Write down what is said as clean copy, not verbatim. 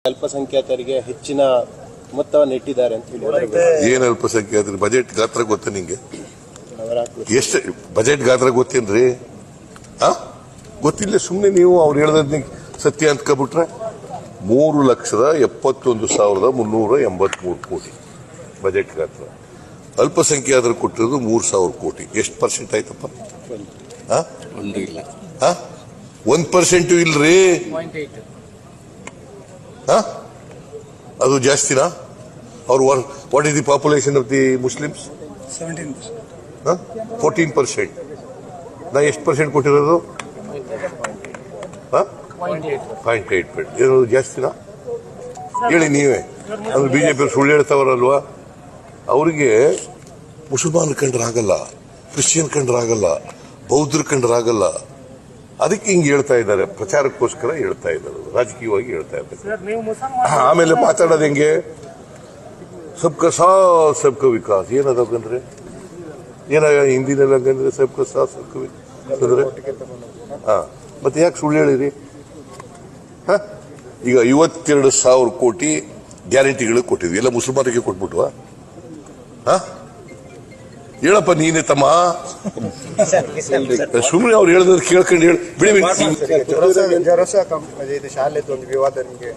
ಅಲ್ಪಸಂಖ್ಯಾತರಿಗೆ ಹೆಚ್ಚಿನ ಮೊತ್ತವನ್ನು ಇಟ್ಟಿದ್ದಾರೆ ಅಂತ ಹೇಳಿ. ಏನ್ ಅಲ್ಪಸಂಖ್ಯಾತರು? ಬಜೆಟ್ ಗಾತ್ರ ಗೊತ್ತ ನಿಂಗೆ? ಎಷ್ಟು ಬಜೆಟ್ ಗಾತ್ರ ಗೊತ್ತೇನ್ರಿ? ಗೊತ್ತಿಲ್ಲ. ಸುಮ್ಮನೆ ನೀವು ಅವ್ರು ಹೇಳದ್ ಸತ್ಯ ಅಂದ್ಕೊಬಿಟ್ರೆ 3,71,383 ಕೋಟಿ ಬಜೆಟ್ ಗಾತ್ರ. ಅಲ್ಪಸಂಖ್ಯಾತರು ಕೊಟ್ಟಿರೋದು 3,000 ಕೋಟಿ. ಎಷ್ಟು ಪರ್ಸೆಂಟ್ ಆಯ್ತಪ್ಪ? 1% ಇಲ್ರಿ. ಅದು ಜಾಸ್ತಿನಾ? ಅವ್ರು what is the population of the Muslims? 14%. ನಾ ಎಷ್ಟು ಪರ್ಸೆಂಟ್ ಕೊಟ್ಟಿರೋದು? 0.8%. ಏನು ಜಾಸ್ತಿನಾ? ಹೇಳಿ ನೀವೇ. ಅಂದ್ರೆ ಬಿಜೆಪಿ ಸುಳ್ಳು ಹೇಳ್ತಾವ್ರಲ್ವಾ? ಅವರಿಗೆ ಮುಸಲ್ಮಾನರು ಕಂಡ್ರಾಗಲ್ಲ, ಕ್ರಿಶ್ಚಿಯನ್ ಕಂಡ್ರಾಗಲ್ಲ, ಬೌದ್ಧರು ಕಂಡ್ರಾಗಲ್ಲ. ಅದಕ್ಕೆ ಹಿಂಗೆ ಹೇಳ್ತಾ ಇದ್ದಾರೆ, ಪ್ರಚಾರಕ್ಕೋಸ್ಕರ ಹೇಳ್ತಾ ಇದ್ದಾರೆ, ರಾಜಕೀಯವಾಗಿ ಹೇಳ್ತಾ ಇದ್ದಾರೆ. ಆಮೇಲೆ ಮಾತಾಡೋದು ಹೆಂಗೆ? ಸಬ್ಕಾ ಸಾಥ್ ಸಬ್ಕಾ ವಿಕಾಸ್ ಏನದಂದ್ರೆ ಏನ ಹಿಂದಿನಲ್ಲಿ ಹಂಗಂದ್ರೆ ಸಬ್ಕಾ ಸಾಥ್ ಸಬ್ಕಾ ವಿಕಾಸ್ ಅಂದ್ರೆ ಮತ್ತೆ ಯಾಕೆ ಸುಳ್ಳು ಹೇಳಿರಿ? ಈಗ 52,000 ಕೋಟಿ ಗ್ಯಾರಂಟಿಗಳು ಕೊಟ್ಟಿದ್ವಿ, ಎಲ್ಲ ಮುಸಲ್ಮಾನರಿಗೆ ಕೊಟ್ಬಿಟ್ವಾ? ಹೇಳಪ್ಪ ನೀನೆ ತಮ್ಮ. ಸುಮ್ಮನೆ ಅವ್ರು ಹೇಳಿದ್ರೆ ಕೇಳ್ಕೊಂಡು ಹೇಳಿ ಬಿಡಿ. ಶಾಲೆ ವಿವಾದ ನಿಮಗೆ